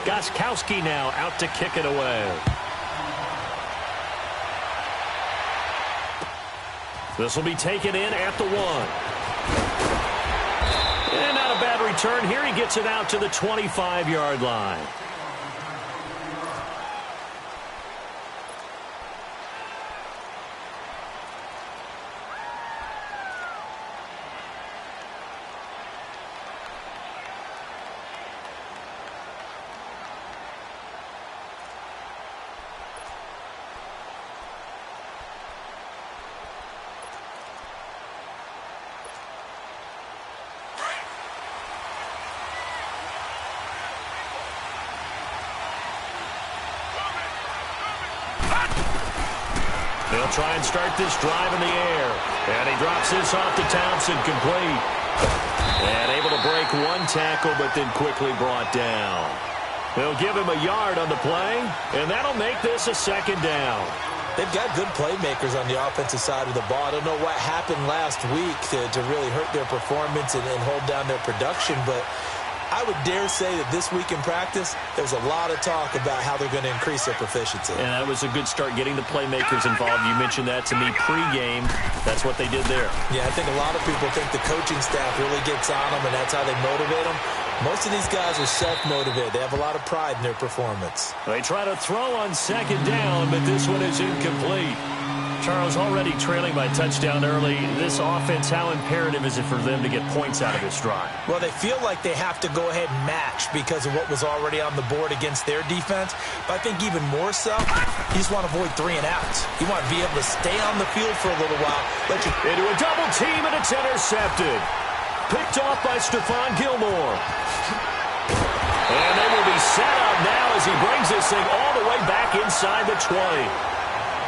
Gostkowski now out to kick it away. This will be taken in at the 1. And not a bad return here. He gets it out to the 25-yard line. They'll try and start this drive in the air. And he drops this off to Townsend, complete. And able to break one tackle, but then quickly brought down. They'll give him a yard on the play, and that'll make this a 2nd down. They've got good playmakers on the offensive side of the ball. I don't know what happened last week to really hurt their performance and hold down their production, but I would dare say that this week in practice, there's a lot of talk about how they're going to increase their proficiency. And that was a good start, getting the playmakers involved. You mentioned that to me pregame. That's what they did there. Yeah, I think a lot of people think the coaching staff really gets on them, and that's how they motivate them. Most of these guys are self-motivated. They have a lot of pride in their performance. They try to throw on 2nd down, but this one is incomplete. Charles, already trailing by touchdown early. This offense, how imperative is it for them to get points out of this drive? Well, they feel like they have to go ahead and match because of what was already on the board against their defense. But I think even more so, you just want to avoid 3 and outs. You want to be able to stay on the field for a little while. Into a double team, and it's intercepted. Picked off by Stephon Gilmore. And they will be set up now as he brings this thing all the way back inside the 20.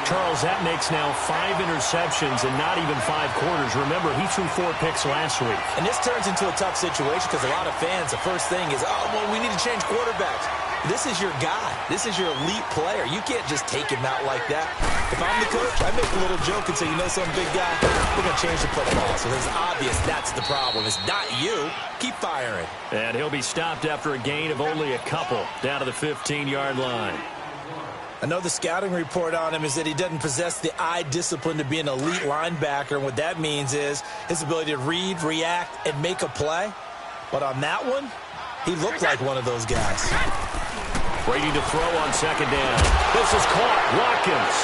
Charles, that makes now 5 interceptions and not even 5 quarters. Remember, he threw 4 picks last week. And this turns into a tough situation because a lot of fans, the first thing is, oh, well, we need to change quarterbacks. This is your guy. This is your elite player. You can't just take him out like that. If I'm the coach, I make a little joke and say, you know, some big guy, we're going to change the play ball. So it's obvious that's the problem. It's not you. Keep firing. And he'll be stopped after a gain of only a couple down to the 15-yard line. I know the scouting report on him is that he doesn't possess the eye discipline to be an elite linebacker. And what that means is his ability to read, react, and make a play. But on that one, he looked like one of those guys. Brady to throw on 2nd down. This is caught. Watkins.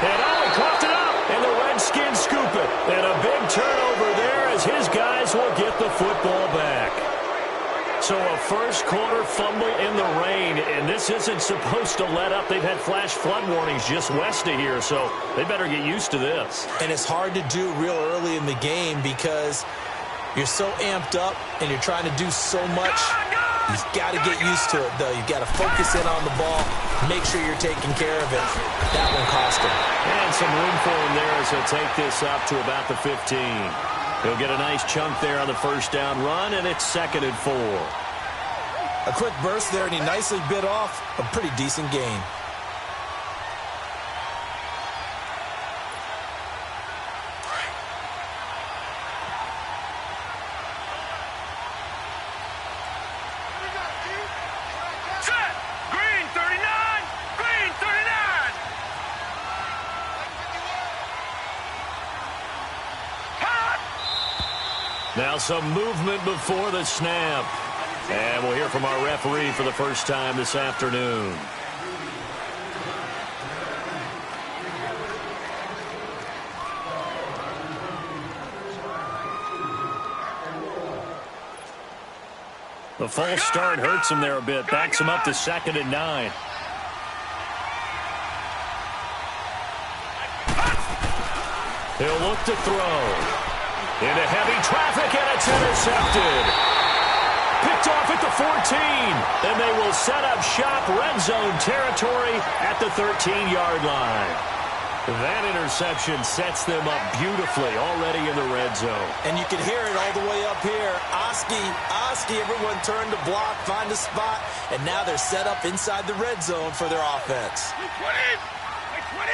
And he coughed it up. And the Redskins scoop it. And a big turnover there as his guys will get the football back. So a first-quarter fumble in the rain, and this isn't supposed to let up. They've had flash flood warnings just west of here, so they better get used to this. And it's hard to do real early in the game because you're so amped up and you're trying to do so much. You've got to get used to it, though. You've got to focus in on the ball, make sure you're taking care of it. That one cost him. And some room for him there as he'll take this up to about the 15. He'll get a nice chunk there on the first down run, and it's 2nd and 4. A quick burst there, and he nicely bit off a pretty decent gain. Green 39! Green 39! Now some movement before the snap. And we'll hear from our referee for the first time this afternoon. The false start hurts him there a bit. Backs him up to 2nd and 9. He'll look to throw. Into heavy traffic, and it's intercepted. Picked off at the 14. And they will set up shop, red zone territory at the 13-yard line. That interception sets them up beautifully already in the red zone. And you can hear it all the way up here. Oski, everyone turned to block, find a spot, and now they're set up inside the red zone for their offense. 20! 20!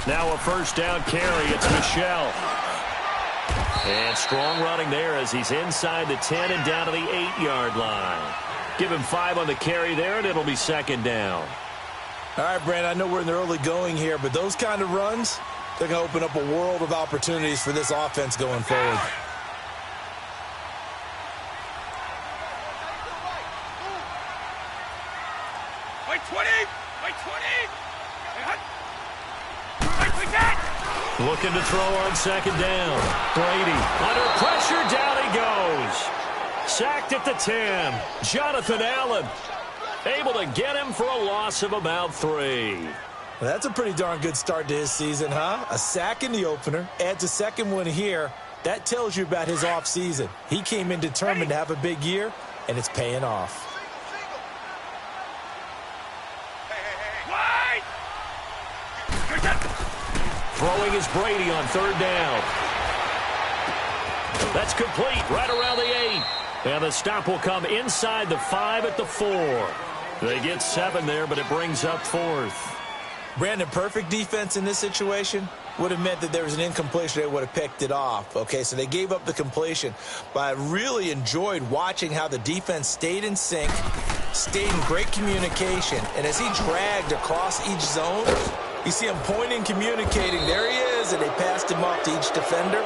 Now a first down carry. It's Michelle. And strong running there as he's inside the 10 and down to the 8-yard line. Give him 5 on the carry there, and it'll be second down. All right, Brandon, I know we're in the early going here, but those kind of runs, they're going to open up a world of opportunities for this offense going forward. Wait 20! Wait 20! Wait 10! Looking to throw on second down. Brady under pressure, down he goes. Sacked at the 10. Jonathan Allen able to get him for a loss of about 3. Well, that's a pretty darn good start to his season, huh? A sack in the opener, adds a second one here. That tells you about his offseason. He came in determined to have a big year, and it's paying off. Throwing is Brady on third down. That's complete right around the 8. And the stop will come inside the 5 at the 4. They get 7 there, but it brings up 4th. Brandon, perfect defense in this situation would have meant that there was an incompletion. They would have picked it off. Okay, so they gave up the completion. But I really enjoyed watching how the defense stayed in sync, stayed in great communication. And as he dragged across each zone, you see him pointing, communicating. There he is, and they passed him off to each defender.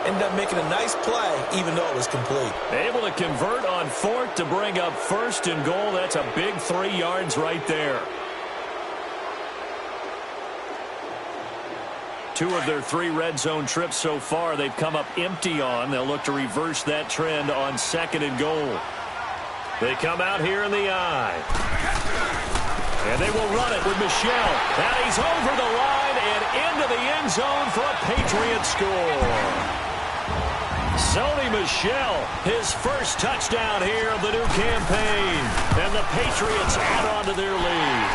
Ended up making a nice play, even though it was complete. Able to convert on 4th to bring up 1st and goal. That's a big 3 yards right there. 2 of their 3 red zone trips so far, they've come up empty on. They'll look to reverse that trend on 2nd and goal. They come out here in the I. And they will run it with Michel. And he's over the line and into the end zone for a Patriot score. Sony Michel, his first touchdown here of the new campaign. And the Patriots add on to their lead.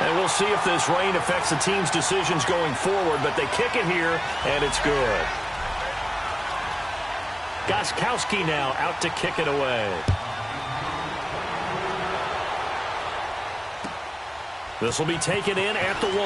And we'll see if this rain affects the team's decisions going forward, but they kick it here, and it's good. Gostkowski now out to kick it away. This will be taken in at the 1.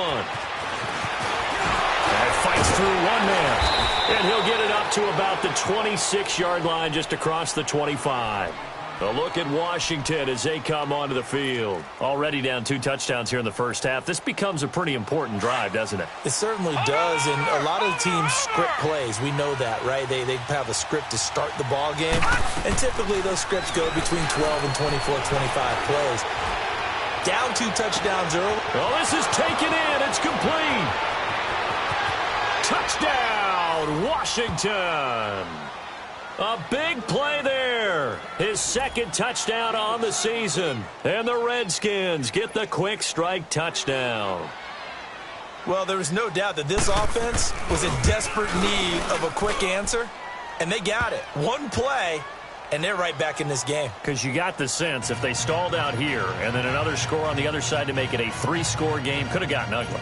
And fights through one man. And he'll get it up to about the 26-yard line just across the 25. A look at Washington as they come onto the field. Already down 2 touchdowns here in the first half. This becomes a pretty important drive, doesn't it? It certainly does, and a lot of teams script plays. We know that, right? They have a script to start the ball game, and typically those scripts go between 12 and 24, 25 plays. Down 2 touchdowns early. Well, this is taken in. It's complete. Touchdown, Washington. A big play there. His 2nd touchdown on the season. And the Redskins get the quick strike touchdown. Well, there was no doubt that this offense was in desperate need of a quick answer, and they got it. One play, and they're right back in this game. Because you got the sense if they stalled out here and then another score on the other side to make it a 3-score game, could have gotten ugly.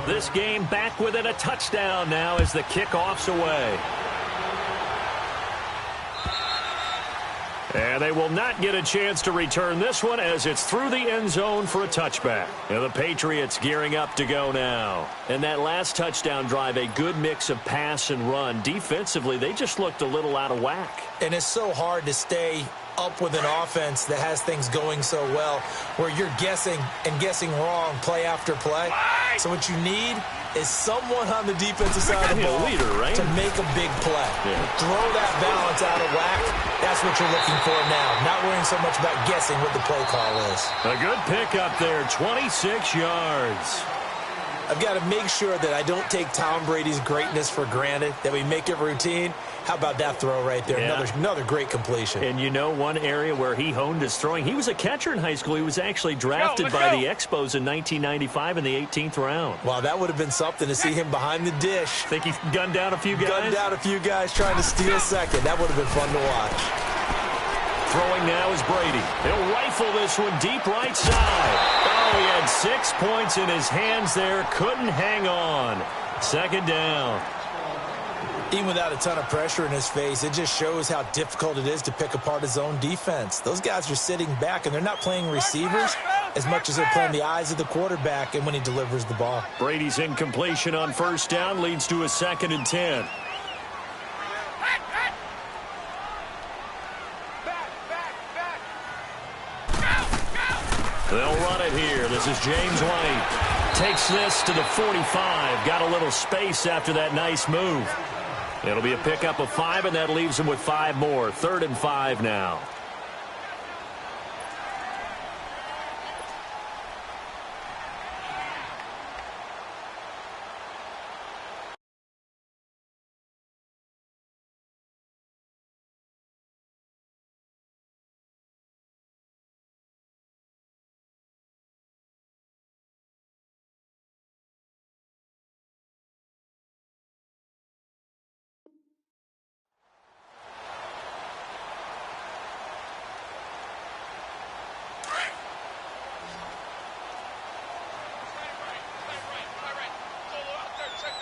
This game back within a touchdown now as the kickoff's away. And they will not get a chance to return this one as it's through the end zone for a touchback. And the Patriots gearing up to go now. And that last touchdown drive, a good mix of pass and run. Defensively, they just looked a little out of whack. And it's so hard to stay up with an offense that has things going so well where you're guessing and guessing wrong play after play. So what you need is someone on the defensive side of the ball to make a big play. Throw that balance out of whack. That's what you're looking for now. Not worrying so much about guessing what the play call is. A good pickup there, 26 yards. I've got to make sure that I don't take Tom Brady's greatness for granted, that we make it routine. How about that throw right there? Yeah. Another great completion. And you know one area where he honed his throwing, he was a catcher in high school. He was actually drafted by the Expos in 1995 in the 18th round. Wow, that would have been something to see him behind the dish. Think he gunned down a few guys? Gunned down a few guys trying to steal second. That would have been fun to watch. Throwing now is Brady. He'll rifle this one deep right side. Oh, he had 6 points in his hands there. Couldn't hang on. Second down. Even without a ton of pressure in his face, it just shows how difficult it is to pick apart his own defense. Those guys are sitting back, and they're not playing receivers. as much as they're playing the eyes of the quarterback and when he delivers the ball. Brady's incompletion on first down leads to a 2nd and 10. They'll run it here. This is James White. Takes this to the 45. Got a little space after that nice move. It'll be a pickup of 5, and that leaves him with 5 more. 3rd and 5 now.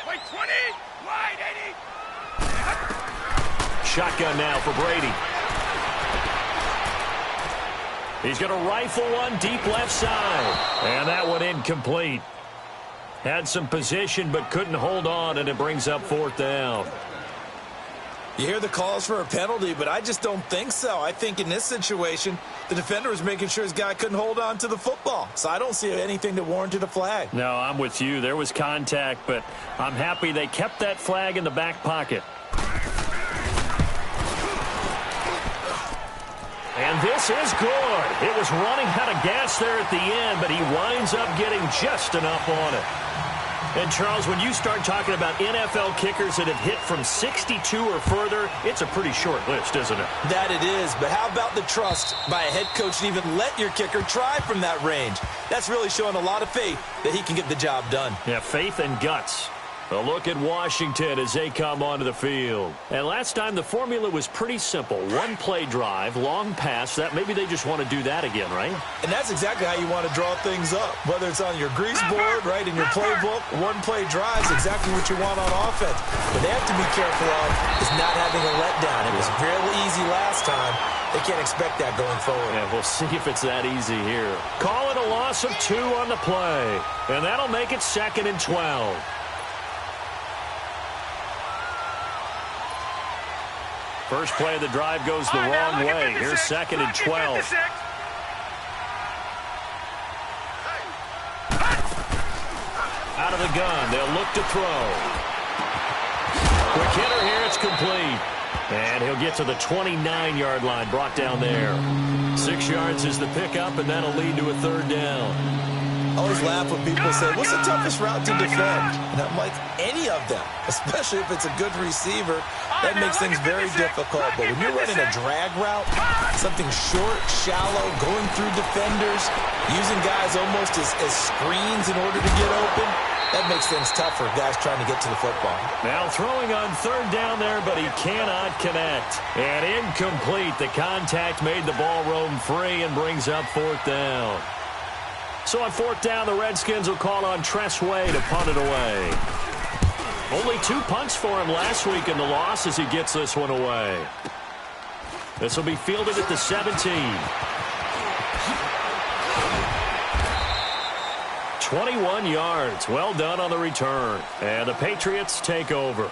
Wait, 20! Wide, 80! Shotgun now for Brady. He's going to rifle one deep left side. And that one incomplete. Had some position but couldn't hold on, and it brings up 4th down. You hear the calls for a penalty, but I just don't think so. I think in this situation, the defender was making sure his guy couldn't hold on to the football. So I don't see anything that warranted a flag. No, I'm with you. There was contact, but I'm happy they kept that flag in the back pocket. And this is good. It was running out of gas there at the end, but he winds up getting just enough on it. And, Charles, when you start talking about NFL kickers that have hit from 62 or further, it's a pretty short list, isn't it? That it is, but how about the trust by a head coach to even let your kicker try from that range? That's really showing a lot of faith that he can get the job done. Yeah, faith and guts. A look at Washington as they come onto the field. And last time the formula was pretty simple. One play drive, long pass. That maybe they just want to do that again, right? And that's exactly how you want to draw things up. Whether it's on your grease board, right, in your playbook, one play drive is exactly what you want on offense. But they have to be careful of is not having a letdown. It was fairly easy last time. They can't expect that going forward. Yeah, we'll see if it's that easy here. Call it a loss of 2 on the play. And that'll make it 2nd and 12. First play of the drive goes the wrong way. Here's 2nd and 12. Out of the gun. They'll look to throw. Quick hitter here. It's complete. And he'll get to the 29-yard line. Brought down there. 6 yards is the pickup, and that'll lead to a 3rd down. I always laugh when people say, what's the toughest route to defend? And I'm like, any of them, especially if it's a good receiver. That makes things very difficult. But when you're running a drag route, something short, shallow, going through defenders, using guys almost as screens in order to get open, that makes things tough for guys trying to get to the football. Now throwing on 3rd down there, but he cannot connect. And incomplete. The contact made the ball roam free and brings up 4th down. So on 4th down, the Redskins will call on Tressway to punt it away. Only 2 punts for him last week in the loss as he gets this one away. This will be fielded at the 17. 21 yards. Well done on the return. And the Patriots take over.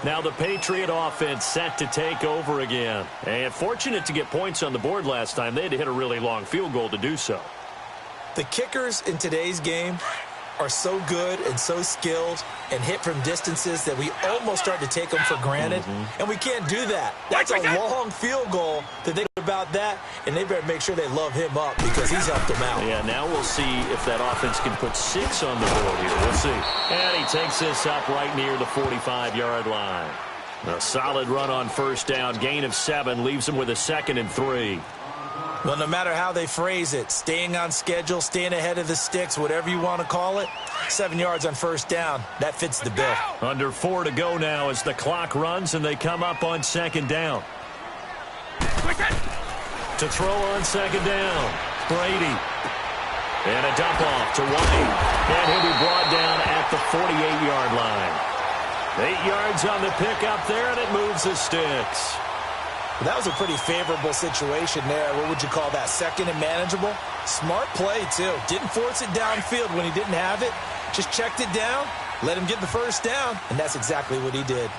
Now the Patriot offense set to take over again. And fortunate to get points on the board last time. They had to hit a really long field goal to do so. The kickers in today's game are so good and so skilled and hit from distances that we almost start to take them for granted. And we can't do that. That's a long field goal to think about that, and they better make sure they love him up because he's helped them out. Yeah, now we'll see if that offense can put 6 on the board here. We'll see. And he takes this up right near the 45-yard line. A solid run on first down. Gain of 7 leaves him with a 2nd and 3. Well, no matter how they phrase it, staying on schedule, staying ahead of the sticks, whatever you want to call it, 7 yards on first down, that fits the bill. Under 4 to go now as the clock runs and they come up on 2nd down. To throw on 2nd down, Brady. And a dump off to White. And he'll be brought down at the 48-yard line. 8 yards on the pickup there, and it moves the sticks. That was a pretty favorable situation there. What would you call that? Second and manageable? Smart play, too. Didn't force it downfield when he didn't have it. Just checked it down, let him get the first down, and that's exactly what he did.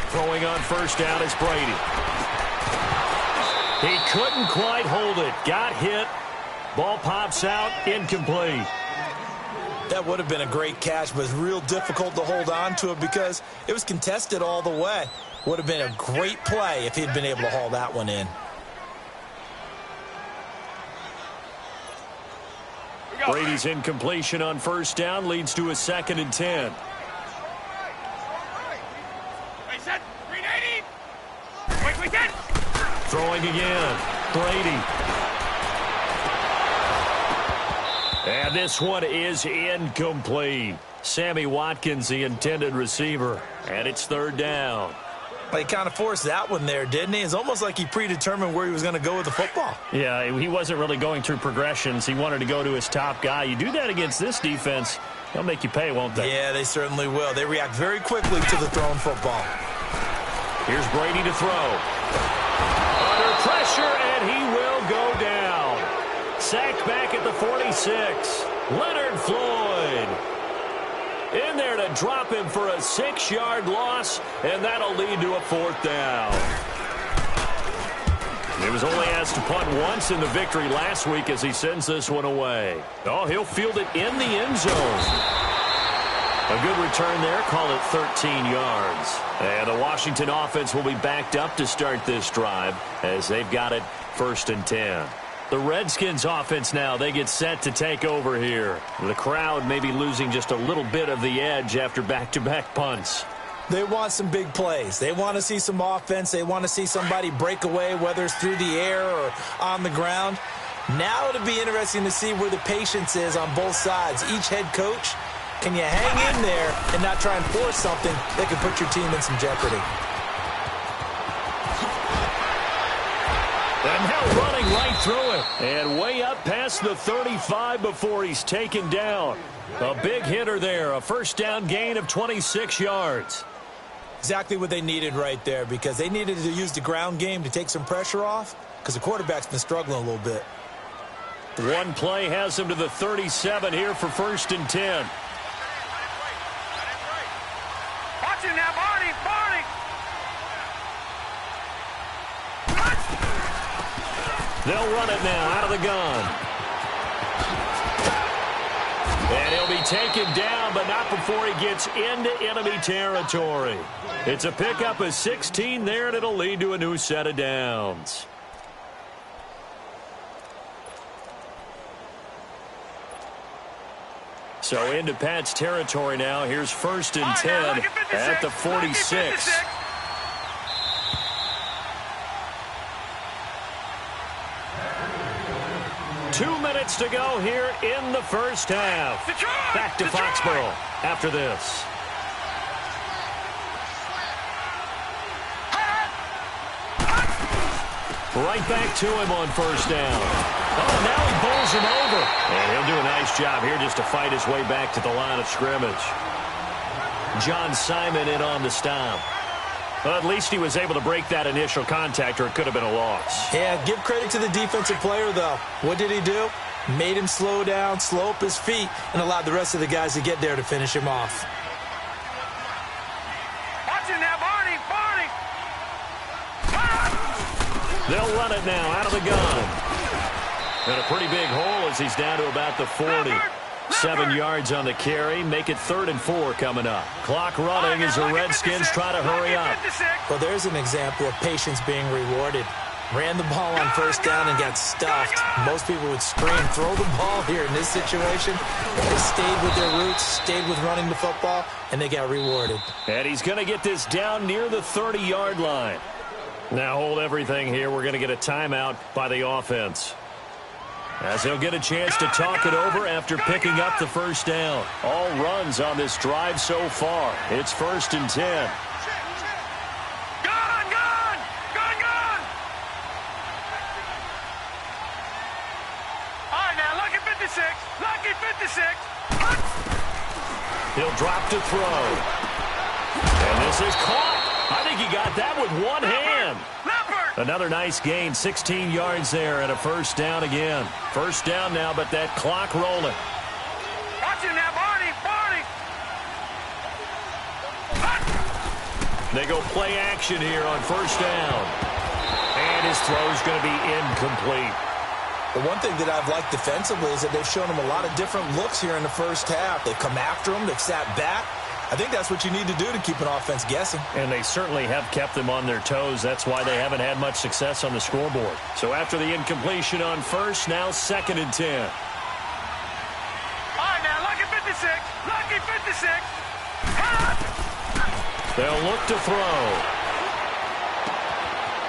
Throwing on first down is Brady. He couldn't quite hold it. Got hit. Ball pops out. Incomplete. That would have been a great catch, but it's real difficult to hold on to it because it was contested all the way. Would have been a great play if he'd been able to haul that one in. Brady's incompletion on first down leads to a 2nd and 10. Throwing again. Brady. And this one is incomplete. Sammy Watkins, the intended receiver. And it's 3rd down. He kind of forced that one there, didn't he? It's almost like he predetermined where he was going to go with the football. Yeah, he wasn't really going through progressions. He wanted to go to his top guy. You do that against this defense, they'll make you pay, won't they? Yeah, they certainly will. They react very quickly to the thrown football. Here's Brady to throw. Under pressure, and he will go down. Sacked back at the 46. Leonard Floyd. In there to drop him for a 6-yard loss, and that'll lead to a 4th down. He was only asked to punt once in the victory last week as he sends this one away. Oh, he'll field it in the end zone. A good return there, call it 13 yards. And the Washington offense will be backed up to start this drive as they've got it 1st and 10. The Redskins offense now, they get set to take over here. The crowd may be losing just a little bit of the edge after back-to-back punts. They want some big plays. They want to see some offense. They want to see somebody break away, whether it's through the air or on the ground. Now it'll be interesting to see where the patience is on both sides. Each head coach, can you hang in there and not try and force something that could put your team in some jeopardy? And now running right through it. And way up past the 35 before he's taken down. A big hitter there. A first down gain of 26 yards. Exactly what they needed right there because they needed to use the ground game to take some pressure off because the quarterback's been struggling a little bit. One play has him to the 37 here for 1st and 10. Watch it now, Barney! Barney! They'll run it now out of the gun. And he'll be taken down, but not before he gets into enemy territory. It's a pickup of 16 there, and it'll lead to a new set of downs. So into Pat's territory now. Here's 1st and 10 at the 46. 2 minutes to go here in the first half. Back to Foxborough after this. Right back to him on first down. Oh, now he bowls him over. And he'll do a nice job here just to fight his way back to the line of scrimmage. John Simon in on the stop. Well, at least he was able to break that initial contact, or it could have been a loss. Yeah, give credit to the defensive player, though. What did he do? Made him slow down, slow up his feet, and allowed the rest of the guys to get there to finish him off. Watch it now, Barney! Barney! They'll run it now out of the gun. And a pretty big hole as he's down to about the 40. 7 yards on the carry. Make it 3rd and 4 coming up. Clock running as the Redskins try to hurry up. Well, there's an example of patience being rewarded. Ran the ball on first down and got stuffed. Most people would scream, throw the ball here. In this situation, they stayed with their roots, stayed with running the football, and they got rewarded. And he's going to get this down near the 30-yard line. Now hold everything here. We're going to get a timeout by the offense, as he'll get a chance to talk it over after picking up the first down. All runs on this drive so far. It's 1st and 10. Gone! Gone! Gone! Gone! All right, now, lucky 56. Lucky 56. He'll drop to throw. And this is caught. I think he got that with one hand. Another nice gain, 16 yards there and a first down again. First down now, but that clock rolling. Watch him now, Barney, Barney. They go play action here on first down. And his throw is going to be incomplete. The one thing that I've liked defensively is that they've shown him a lot of different looks here in the first half. They've come after him. They've sat back. I think that's what you need to do to keep an offense guessing. And they certainly have kept them on their toes. That's why they haven't had much success on the scoreboard. So after the incompletion on first, now 2nd and 10. All right, now, lucky 56. Lucky 56. They'll look to throw.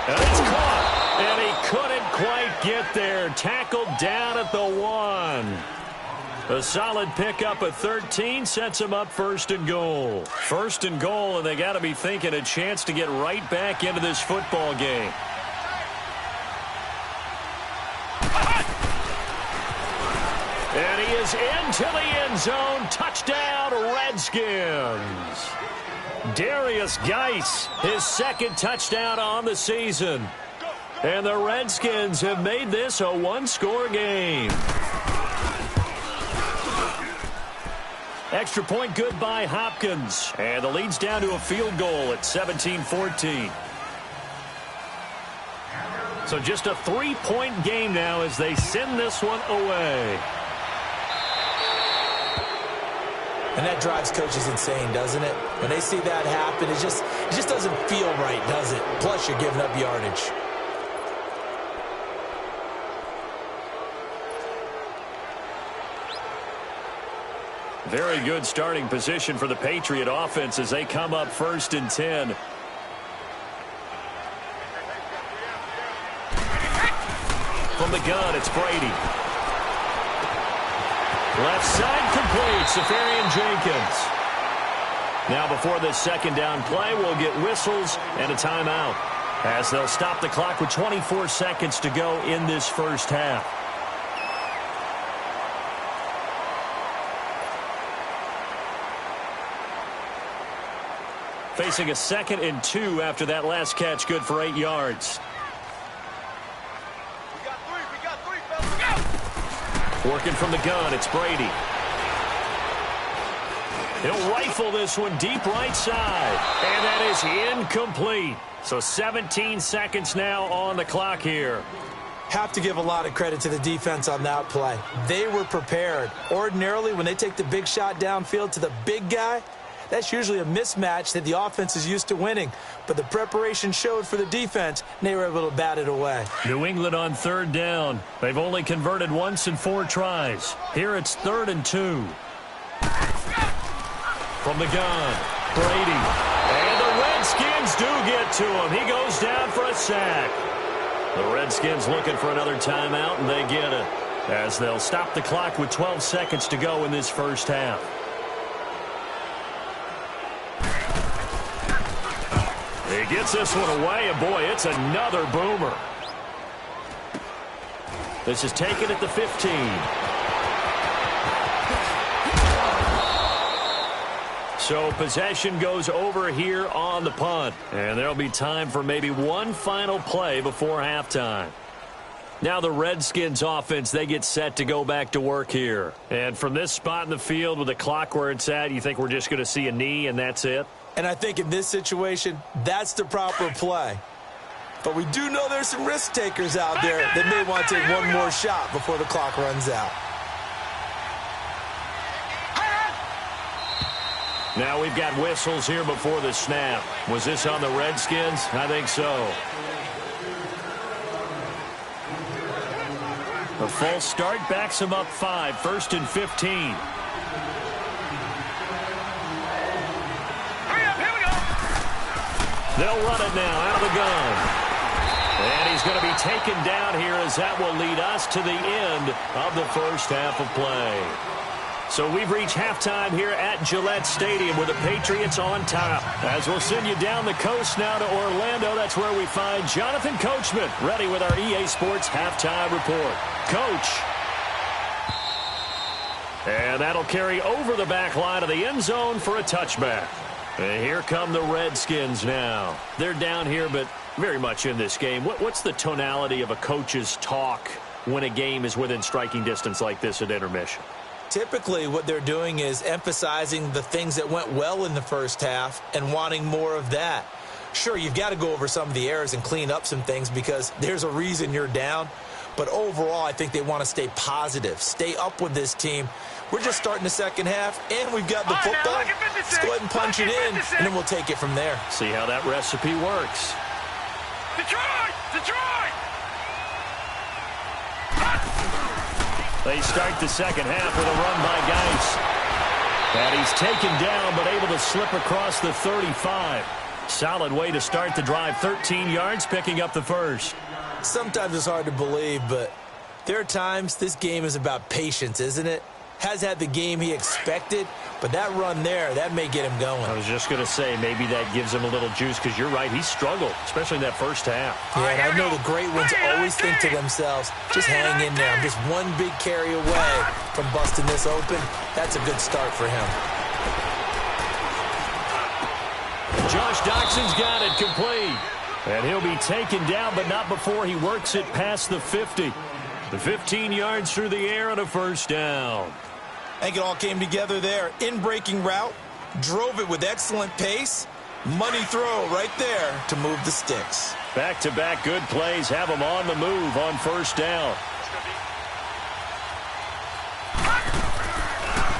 And it's caught. And he couldn't quite get there. Tackled down at the 1. A solid pickup of 13 sets him up 1st and goal. 1st and goal, and they got to be thinking a chance to get right back into this football game. And he is into the end zone. Touchdown, Redskins. Darius Geis, his 2nd touchdown on the season. And the Redskins have made this a 1-score game. Extra point good by Hopkins. And the lead's down to a field goal at 17-14. So just a 3-point game now as they send this one away. And that drives coaches insane, doesn't it? When they see that happen, it just doesn't feel right, does it? Plus, you're giving up yardage. Very good starting position for the Patriot offense as they come up 1st and 10. From the gun, it's Brady. Left side complete, Safarian Jenkins. Now before this 2nd down play, we'll get whistles and a timeout as they'll stop the clock with 24 seconds to go in this first half. Facing a 2nd and 2 after that last catch, good for 8 yards. We got three, fellas. Go! Working from the gun, it's Brady. He'll rifle this one deep right side. And that is incomplete. So 17 seconds now on the clock here. Have to give a lot of credit to the defense on that play. They were prepared. Ordinarily, when they take the big shot downfield to the big guy, that's usually a mismatch that the offense is used to winning. But the preparation showed for the defense, and they were able to bat it away. New England on 3rd down. They've only converted once in 4 tries. Here it's 3rd and 2. From the gun, Brady. And the Redskins do get to him. He goes down for a sack. The Redskins looking for another timeout, and they get it as they'll stop the clock with 12 seconds to go in this first half. He gets this one away, and boy, it's another boomer. This is taken at the 15. So possession goes over here on the punt. And there'll be time for maybe one final play before halftime. Now the Redskins offense, they get set to go back to work here. And from this spot in the field with the clock where it's at, you think we're just going to see a knee and that's it? And I think in this situation, that's the proper play. But we do know there's some risk takers out there that may want to take one more shot before the clock runs out. Now we've got whistles here before the snap. Was this on the Redskins? I think so. A false start backs him up 5, 1st and 15. They'll run it now out of the gun. And he's going to be taken down here as that will lead us to the end of the first half of play. So we've reached halftime here at Gillette Stadium with the Patriots on top. As we'll send you down the coast now to Orlando, that's where we find Jonathan Coachman ready with our EA Sports halftime report. Coach. And that'll carry over the back line of the end zone for a touchback. And here come the Redskins now. They're down here, but very much in this game. What's the tonality of a coach's talk when a game is within striking distance like this at intermission? Typically, what they're doing is emphasizing the things that went well in the first half and wanting more of that. Sure, you've got to go over some of the errors and clean up some things because there's a reason you're down. But overall, I think they want to stay positive, stay up with this team. We're just starting the second half, and we've got the football. Let's go ahead and punch it in, and then we'll take it from there. See how that recipe works. Detroit! Detroit! They start the second half with a run by Geis. And he's taken down, but able to slip across the 35. Solid way to start the drive. 13 yards, picking up the first. Sometimes it's hard to believe, but there are times this game is about patience, isn't it? Has had the game he expected, but that run there, that may get him going. I was just going to say, maybe that gives him a little juice, because you're right, he struggled, especially in that first half. Yeah, and I know the great ones always think to themselves, just hang in there. I'm just one big carry away from busting this open. That's a good start for him. Josh Doxson's got it complete. And he'll be taken down, but not before he works it past the 50. The 15 yards through the air and a first down. I think it all came together there. In-breaking route, drove it with excellent pace. Money throw right there to move the sticks. Back-to-back good plays have him on the move on first down.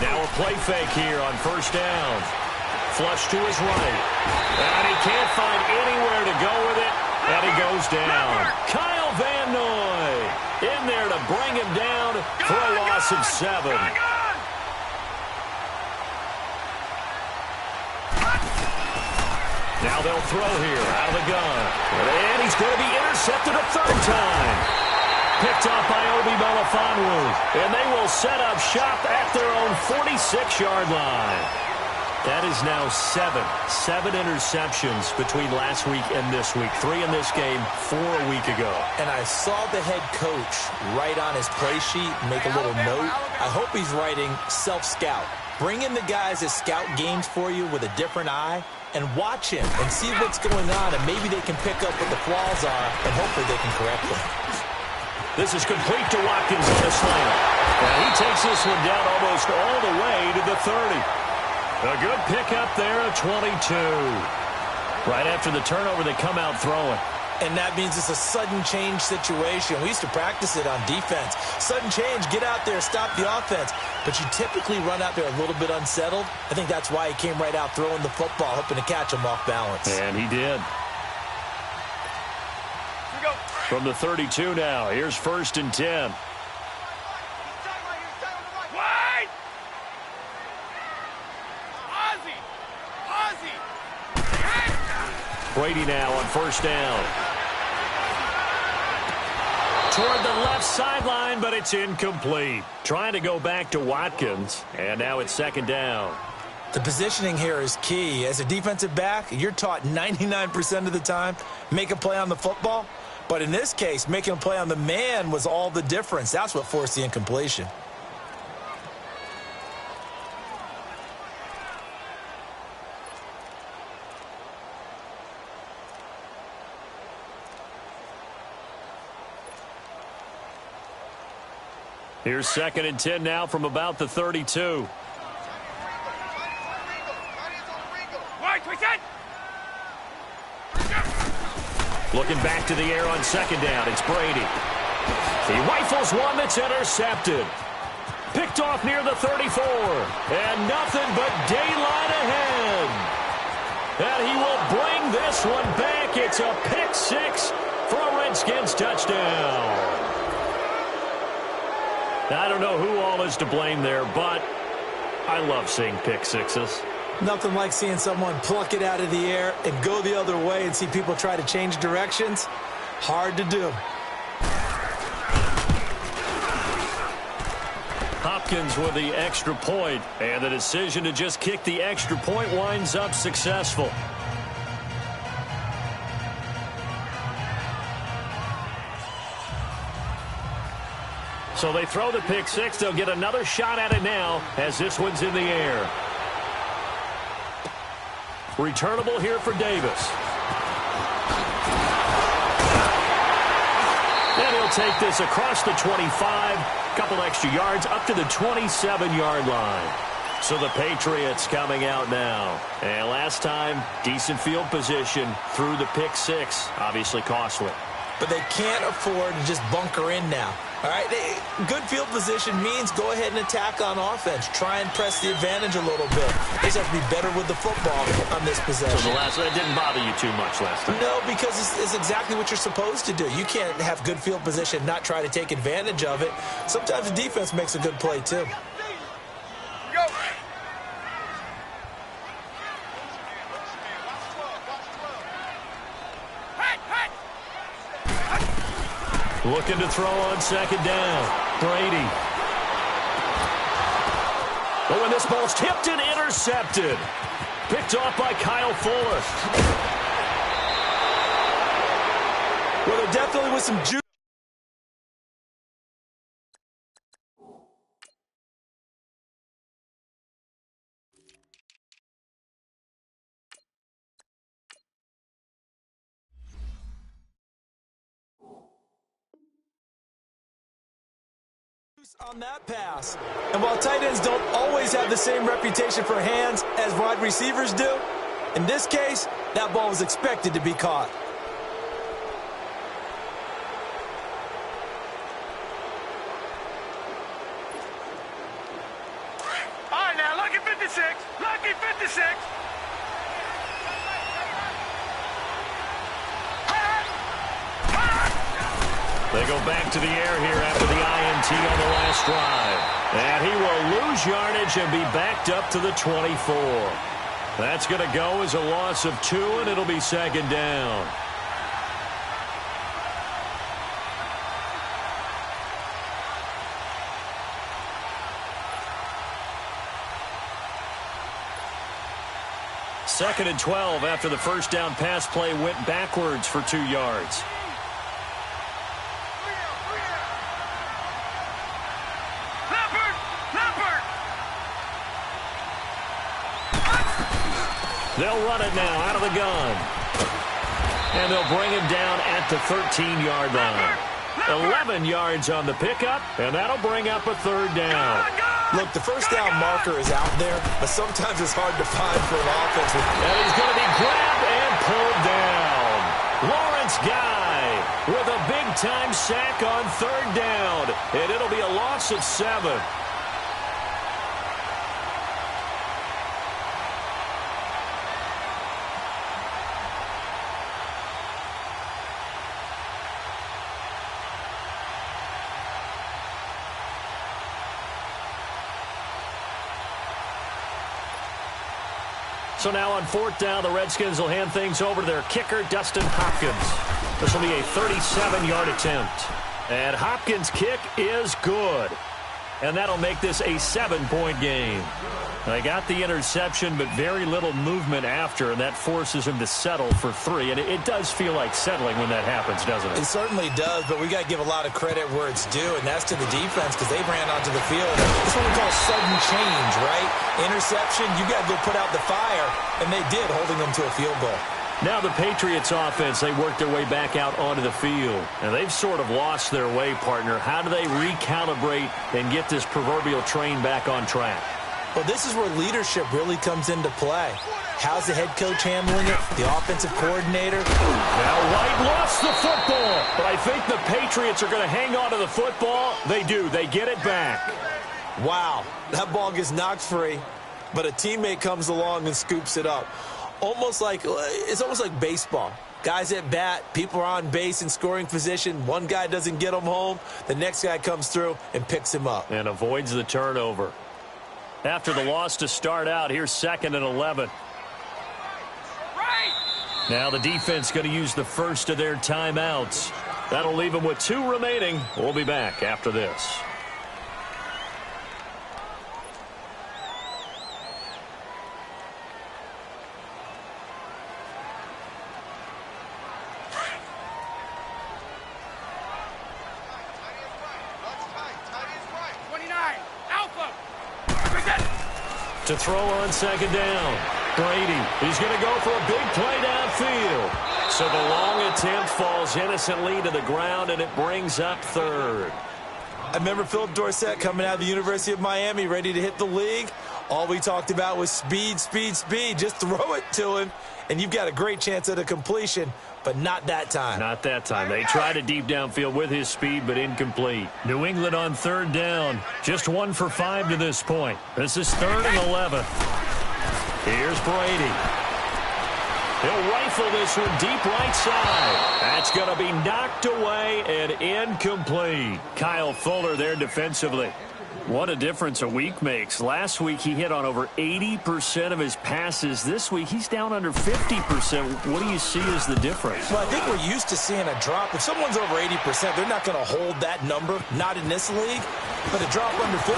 Now a play fake here on first down. Flush to his right. And he can't find anywhere to go with it. And he goes down. Kyle Van Noy in there to bring him down for a loss of 7. Now they'll throw here out of the gun. And he's going to be intercepted a third time. Picked off by Obi Melifonwu. And they will set up shop at their own 46-yard line. That is now 7 interceptions between last week and this week. 3 in this game, 4 a week ago. And I saw the head coach write on his play sheet, make a little note. I hope he's writing self-scout. Bring in the guys that scout games for you with a different eye and watch him and see what's going on, and maybe they can pick up what the flaws are, and hopefully they can correct them. This is complete to Watkins on the slant. And he takes this one down almost all the way to the 30. A good pickup there at 22. Right after the turnover, they come out throwing. And that means it's a sudden change situation. We used to practice it on defense. Sudden change, get out there, stop the offense. But you typically run out there a little bit unsettled. I think that's why he came right out throwing the football, hoping to catch him off balance. And he did. From the 32 now, here's 1st and 10. Brady now on first down. Toward the left sideline, but it's incomplete. Trying to go back to Watkins, and now it's 2nd down. The positioning here is key. As a defensive back, you're taught 99% of the time, make a play on the football. But in this case, making a play on the man was all the difference. That's what forced the incompletion. Here's 2nd and 10 now from about the 32. Looking back to the air on 2nd down. It's Brady. He rifles one that's intercepted. Picked off near the 34. And nothing but daylight ahead. And he will bring this one back. It's a pick 6 for a Redskins touchdown. I don't know who all is to blame there, but I love seeing pick sixes. Nothing like seeing someone pluck it out of the air and go the other way and see people try to change directions. Hard to do. Hopkins with the extra point, and the decision to just kick the extra point winds up successful. So they throw the pick six. They'll get another shot at it now as this one's in the air. Returnable here for Davis. And he'll take this across the 25, couple extra yards up to the 27-yard line. So the Patriots coming out now. And last time, decent field position through the pick six. Obviously costly. But they can't afford to just bunker in now. All right, good field position means go ahead and attack on offense. Try and press the advantage a little bit. They just have to be better with the football on this possession. So the last one, it didn't bother you too much last time? No, because it's exactly what you're supposed to do. You can't have good field position and not try to take advantage of it. Sometimes the defense makes a good play, too. Go. Looking to throw on second down. Brady. Oh, and this ball's tipped and intercepted. Picked off by Kyle Fuller. Well, there definitely was some juice. On that pass. And while tight ends don't always have the same reputation for hands as wide receivers do, in this case, that ball was expected to be caught. All right, now, lucky 56. Lucky 56. They go back to the air here after the INT on the last drive. And he will lose yardage and be backed up to the 24. That's going to go as a loss of 2, and it'll be second down. Second and 12 after the first down pass play went backwards for 2 yards. They'll run it now out of the gun. And they'll bring him down at the 13-yard line. 11 yards on the pickup, and that'll bring up a third down. Look, the first down marker is out there, but sometimes it's hard to find for an offense. And he's going to be grabbed and pulled down. Lawrence Guy with a big-time sack on third down, and it'll be a loss of 7. So now on fourth down, the Redskins will hand things over to their kicker, Dustin Hopkins. This will be a 37-yard attempt. And Hopkins' kick is good. And that'll make this a 7-point game. They got the interception, but very little movement after, and that forces him to settle for 3. And it does feel like settling when that happens, doesn't it? It certainly does, but we got to give a lot of credit where it's due, and that's to the defense because they ran onto the field. This is what we call sudden change, right? Interception, you got to go put out the fire, and they did, holding them to a field goal. Now the Patriots offense, they work their way back out onto the field. And they've sort of lost their way, partner. How do they recalibrate and get this proverbial train back on track? Well, this is where leadership really comes into play. How's the head coach handling it? The offensive coordinator? Now White lost the football, but I think the Patriots are going to hang on to the football. They do. They get it back. Wow, that ball gets knocked free, but a teammate comes along and scoops it up. It's almost like baseball. Guys at bat, people are on base in scoring position. One guy doesn't get him home. The next guy comes through and picks him up. And avoids the turnover. After the loss to start out, here's 2nd and 11. Now the defense going to use the first of their timeouts. That'll leave them with 2 remaining. We'll be back after this. To throw on second down. Brady. He's going to go for a big play downfield. So the long attempt falls innocently to the ground, and it brings up third. I remember Philip Dorsett coming out of the University of Miami ready to hit the league. All we talked about was speed, speed, speed. Just throw it to him, and you've got a great chance at a completion, but not that time. Not that time. They tried a deep downfield with his speed, but incomplete. New England on third down. Just 1 for 5 to this point. This is 3rd and 11. Here's Brady. He'll rifle this one deep right side. That's going to be knocked away and incomplete. Kyle Fuller there defensively. What a difference a week makes. Last week he hit on over 80% of his passes. This week he's down under 50%. What do you see as the difference? Well, I think we're used to seeing a drop. If someone's over 80%, they're not going to hold that number, not in this league. But a drop under 50%,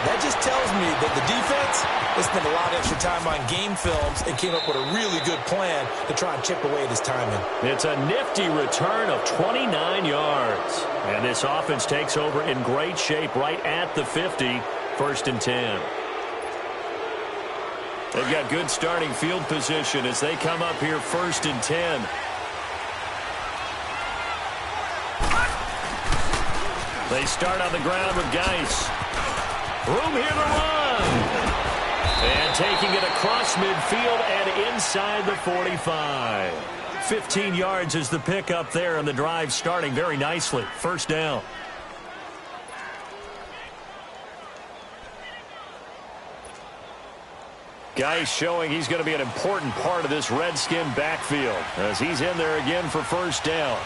that just tells me that the defense has spent a lot of extra time on game films and came up with a really good plan to try and chip away at his timing. It's a nifty return of 29 yards. And this offense takes over in great shape right at the 50, 1st and 10. They've got good starting field position as they come up here 1st and 10. They start on the ground with Geis. Room here to run. And taking it across midfield and inside the 45. 15 yards is the pickup there, and the drive starting very nicely. 1st down. Geis showing he's going to be an important part of this Redskin backfield as he's in there again for 1st down.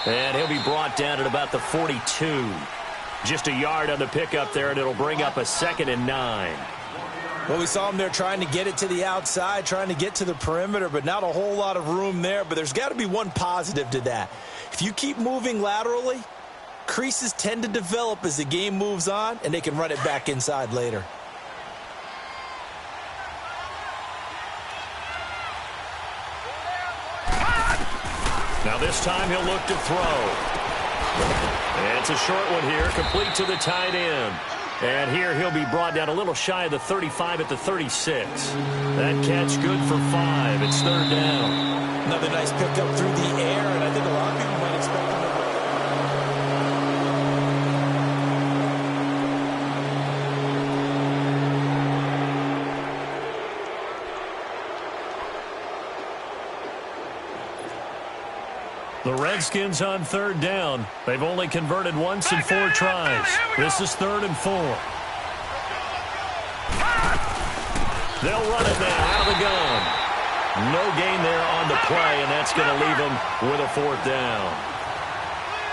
And he'll be brought down at about the 42. Just a yard on the pickup there, and it'll bring up a 2nd and 9. Well, we saw him there trying to get it to the outside, trying to get to the perimeter, but not a whole lot of room there. But there's got to be one positive to that. If you keep moving laterally, creases tend to develop as the game moves on, and they can run it back inside later. Now this time he'll look to throw. And it's a short one here, complete to the tight end. And here he'll be brought down a little shy of the 35 at the 36. That catch good for 5. It's 3rd down. Another nice pickup through the air, and I think a lot of people might expect him to... The Redskins on 3rd down. They've only converted once in 4 tries. This is 3rd and 4. They'll run it now out of the gun. No gain there on the play, and that's going to leave them with a 4th down.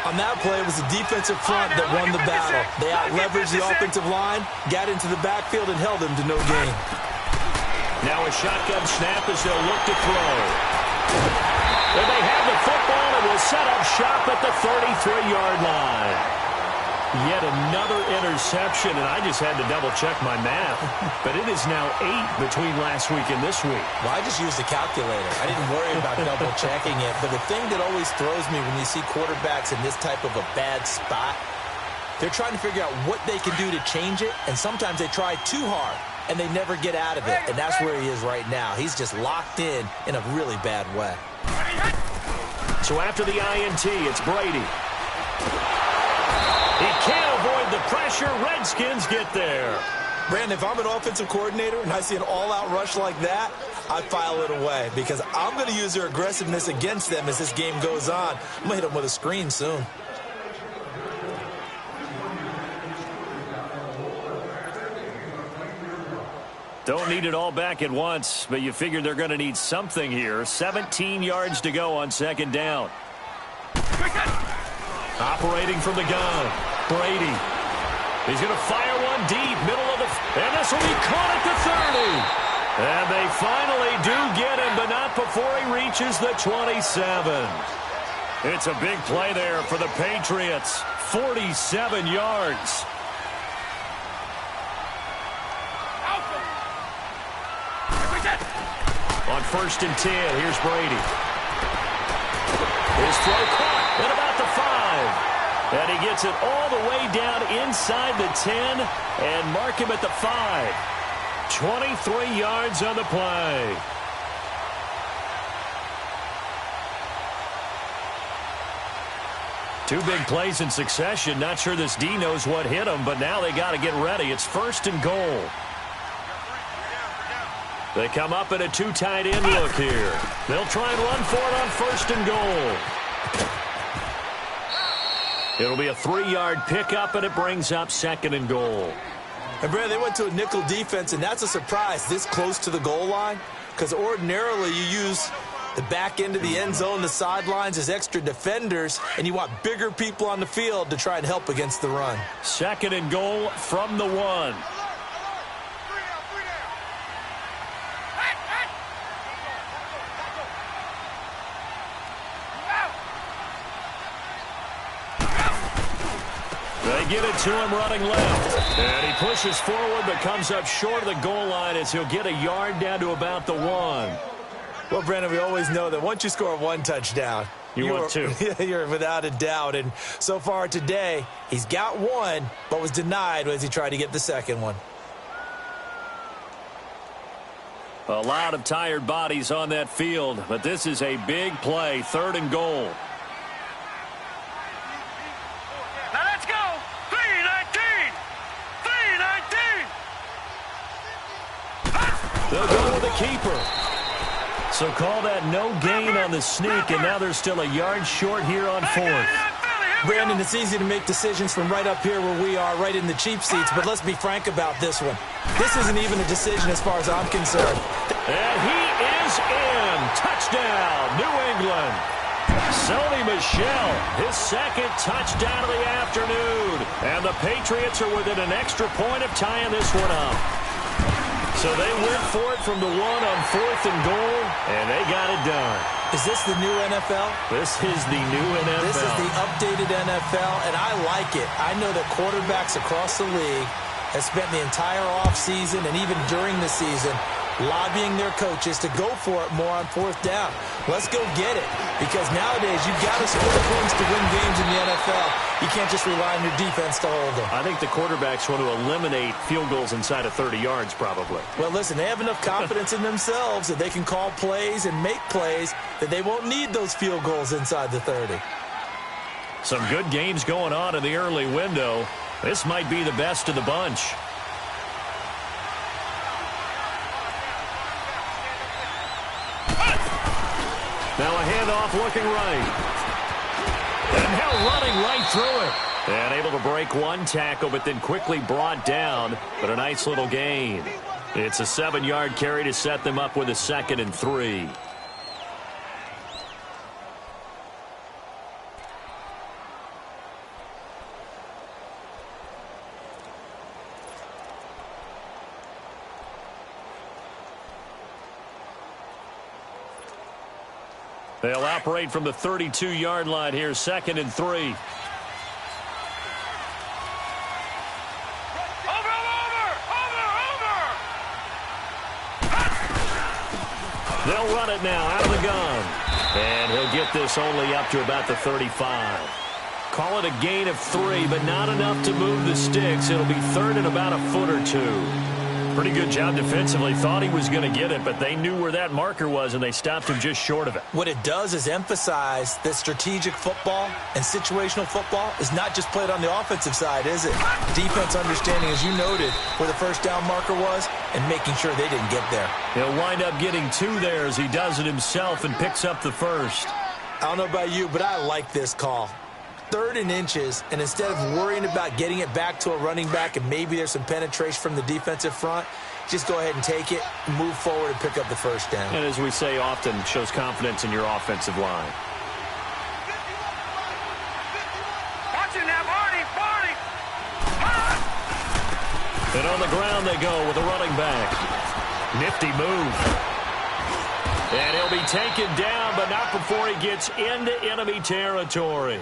On that play, it was the defensive front that won the battle. They out-leveraged the offensive line, got into the backfield, and held them to no gain. Now a shotgun snap as they'll look to throw. And they have the football and will set up shop at the 33-yard line. Yet another interception, and I just had to double-check my math. But it is now 8 between last week and this week. Well, I just used a calculator. I didn't worry about double-checking it. But the thing that always throws me when you see quarterbacks in this type of a bad spot, they're trying to figure out what they can do to change it, and sometimes they try too hard, and they never get out of it. And that's where he is right now. He's just locked in a really bad way. So after the INT, it's Brady. He can't avoid the pressure. Redskins get there. Brandon, if I'm an offensive coordinator and I see an all-out rush like that, I file it away because I'm going to use their aggressiveness against them as this game goes on. I'm going to hit them with a screen soon. Don't need it all back at once, but you figure they're going to need something here. 17 yards to go on 2nd down. Operating from the gun, Brady. He's going to fire one deep, middle of the... And this will be caught at the 30. And they finally do get him, but not before he reaches the 27. It's a big play there for the Patriots. 47 yards. On 1st and 10, here's Brady. His throw caught at about the 5. And he gets it all the way down inside the 10 and mark him at the 5. 23 yards on the play. Two big plays in succession. Not sure this D knows what hit him, but now they got to get ready. It's 1st and goal. They come up in a two tight end look here. They'll try and run for it on 1st and goal. It'll be a 3-yard pickup, and it brings up 2nd and goal. And, Brad, they went to a nickel defense, and that's a surprise this close to the goal line, because ordinarily you use the back end of the end zone, the sidelines as extra defenders, and you want bigger people on the field to try and help against the run. 2nd and goal from the 1. They get it to him running left. And he pushes forward but comes up short of the goal line as he'll get a yard down to about the 1. Well, Brandon, we always know that once you score one touchdown, want two. You're without a doubt. And so far today, he's got one, but was denied as he tried to get the second one. A lot of tired bodies on that field, but this is a big play, 3rd and goal. Now let's go. 3-19. 3-19. They'll go with the keeper. So call that no gain on the sneak, and now they're still a yard short here on 4th. Brandon, it's easy to make decisions from right up here where we are, right in the cheap seats, but let's be frank about this one. This isn't even a decision as far as I'm concerned. And he is in. Touchdown, New England. Sony Michel, his 2nd touchdown of the afternoon. And the Patriots are within an extra point of tying this one up. So they went for it from the 1 on 4th and goal, and they got it done. Is this the new NFL? This is the new NFL. This is the updated NFL, and I like it. I know that quarterbacks across the league have spent the entire offseason and even during the season lobbying their coaches to go for it more on 4th down. Let's go get it, because nowadays you've got to score points to win games in the NFL. You can't just rely on your defense to hold them. I think the quarterbacks want to eliminate field goals inside of 30 yards probably. Well, listen, they have enough confidence in themselves that they can call plays and make plays that they won't need those field goals inside the 30. Some good games going on in the early window. This might be the best of the bunch. Now a handoff looking right. And now running right through it. And able to break one tackle, but then quickly brought down. But a nice little gain. It's a 7-yard carry to set them up with a 2nd and 3. They'll operate from the 32-yard line here, 2nd and 3. Over. They'll run it now out of the gun. And he'll get this only up to about the 35. Call it a gain of 3, but not enough to move the sticks. It'll be 3rd and about a foot or 2. Pretty good job defensively. Thought he was going to get it, but they knew where that marker was, and they stopped him just short of it. What it does is emphasize that strategic football and situational football is not just played on the offensive side, is it? Defense understanding, as you noted, where the 1st down marker was and making sure they didn't get there. He'll wind up getting 2 there as he does it himself and picks up the 1st. I don't know about you, but I like this call. 3rd and inches, and instead of worrying about getting it back to a running back and maybe there's some penetration from the defensive front, just go ahead and take it, move forward, and pick up the 1st down. And as we say often, shows confidence in your offensive line. Watch it now, Barney. And on the ground they go with a running back. Nifty move. And he'll be taken down, but not before he gets into enemy territory.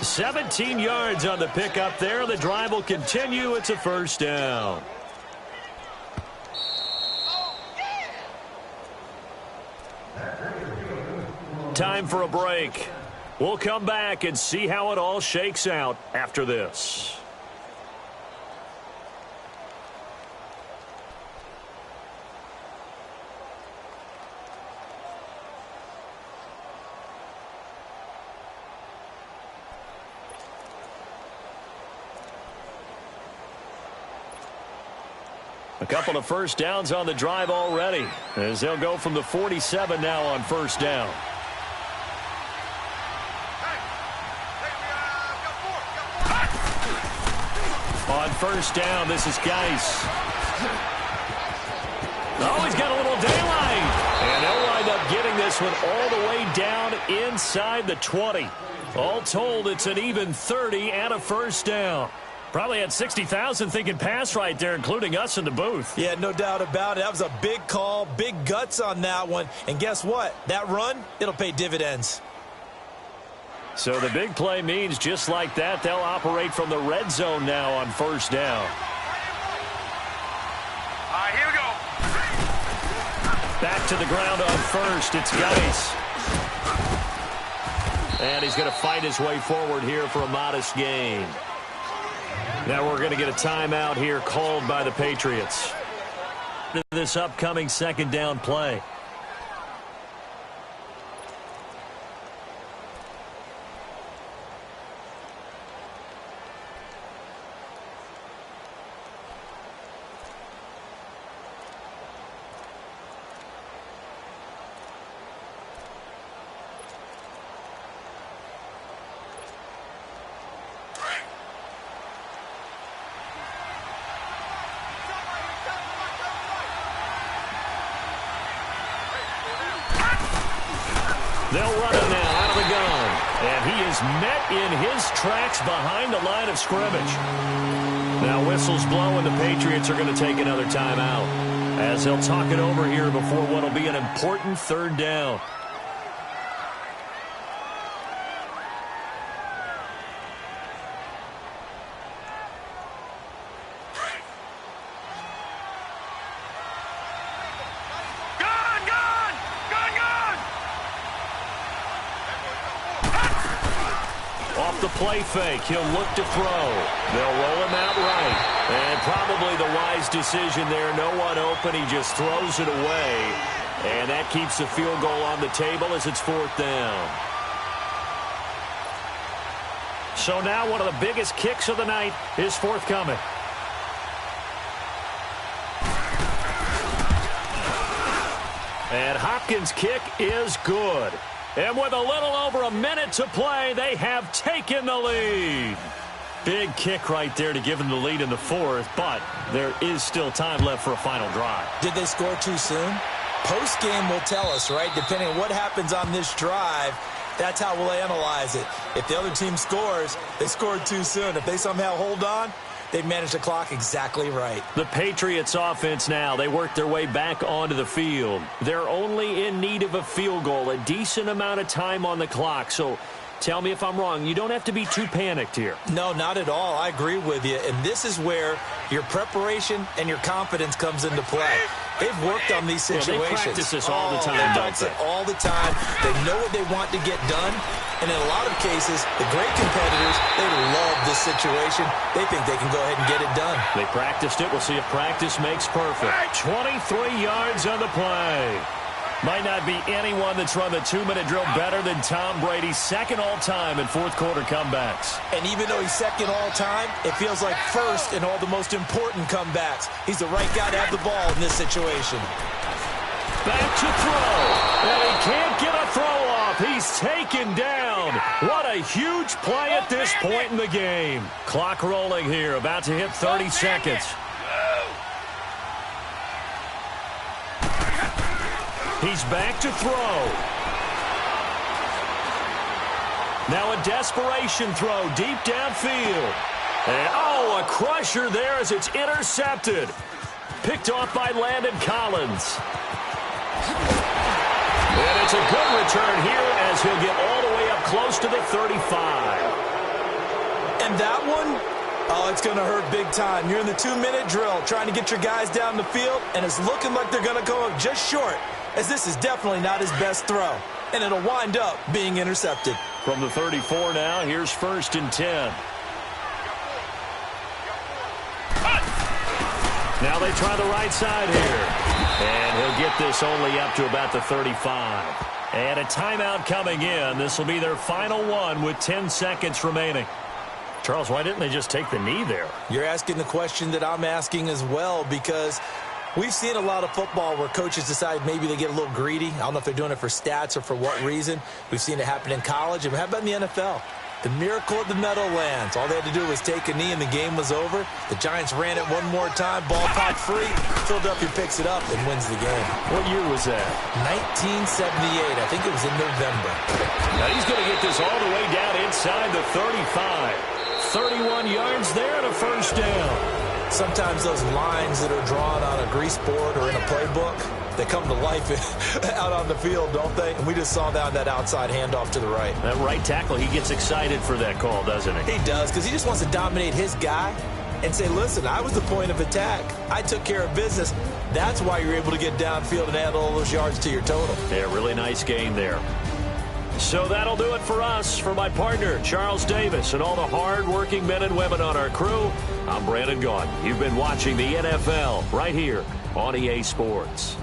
17 yards on the pickup there. The drive will continue. It's a 1st down. Time for a break. We'll come back and see how it all shakes out after this. A couple of first downs on the drive already, as they'll go from the 47 now on first down. On first down, this is Geis. Oh, he's got a little daylight. And they'll wind up getting this one all the way down inside the 20. All told, it's an even 30 and a first down. Probably had 60,000 thinking pass right there, including us in the booth. Yeah, no doubt about it. That was a big call, big guts on that one. And guess what? That run, it'll pay dividends. So the big play means just like that, they'll operate from the red zone now on first down. All right, here we go. Back to the ground on first. It's Geis. And he's going to fight his way forward here for a modest gain. Now we're going to get a timeout here called by the Patriots. This upcoming second down play. They'll run it now out of the gun. And he is met in his tracks behind the line of scrimmage. Now whistles blow and the Patriots are going to take another timeout, as they'll talk it over here before what will be an important third down. The play fake. He'll look to throw. They'll roll him out right. And probably the wise decision there. No one open. He just throws it away. And that keeps the field goal on the table as it's fourth down. So now one of the biggest kicks of the night is forthcoming. And Hopkins' kick is good. And with a little over a minute to play, they have taken the lead. Big kick right there to give them the lead in the fourth, but there is still time left for a final drive. Did they score too soon? Post-game will tell us, right? Depending on what happens on this drive, that's how we'll analyze it. If the other team scores, they scored too soon. If they somehow hold on, they've managed the clock exactly right. The Patriots offense now, they work their way back onto the field. They're only in need of a field goal, a decent amount of time on the clock. So tell me if I'm wrong. You don't have to be too panicked here. No, not at all. I agree with you. And this is where your preparation and your confidence comes into play. They've worked on these situations. They practice this all the time, They don't practice it all the time. They know what they want to get done. And in a lot of cases, the great competitors, they love this situation. They think they can go ahead and get it done. They practiced it. We'll see if practice makes perfect. 23 yards on the play. Might not be anyone that's run the 2-minute drill better than Tom Brady, second all-time in fourth-quarter comebacks. And even though he's second all-time, it feels like first in all the most important comebacks. He's the right guy to have the ball in this situation. Back to throw. And he can't get a throw off. He's taken down. What a huge play at this point in the game. Clock rolling here, about to hit 30 seconds. He's back to throw. Now a desperation throw deep downfield. And, oh, a crusher there as it's intercepted. Picked off by Landon Collins. And it's a good return here as he'll get all the way up close to the 35. And that one, oh, it's going to hurt big time. You're in the 2-minute drill trying to get your guys down the field, and it's looking like they're going to go up just short, as this is definitely not his best throw. And it'll wind up being intercepted. From the 34 now, here's 1st and 10. Now they try the right side here. And he'll get this only up to about the 35. And a timeout coming in. This will be their final one with 10 seconds remaining. Charles, why didn't they just take the knee there? You're asking the question that I'm asking as well, because we've seen a lot of football where coaches decide maybe they get a little greedy. I don't know if they're doing it for stats or for what reason. We've seen it happen in college. And how about in the NFL? The miracle of the Meadowlands. All they had to do was take a knee and the game was over. The Giants ran it one more time. Ball popped free. Philadelphia picks it up and wins the game. What year was that? 1978. I think it was in November. Now he's going to get this all the way down inside the 35. 31 yards there and a 1st down. Sometimes those lines that are drawn on a grease board or in a playbook, they come to life out on the field, don't they? And we just saw that outside handoff to the right. That right tackle, he gets excited for that call, doesn't he? He does, because he just wants to dominate his guy and say, listen, I was the point of attack. I took care of business. That's why you're able to get downfield and add all those yards to your total. Yeah, really nice gain there. So that'll do it for us. For my partner, Charles Davis, and all the hard-working men and women on our crew, I'm Brandon Gaudin. You've been watching the NFL right here on EA Sports.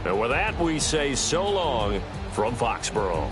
And with that, we say so long from Foxborough.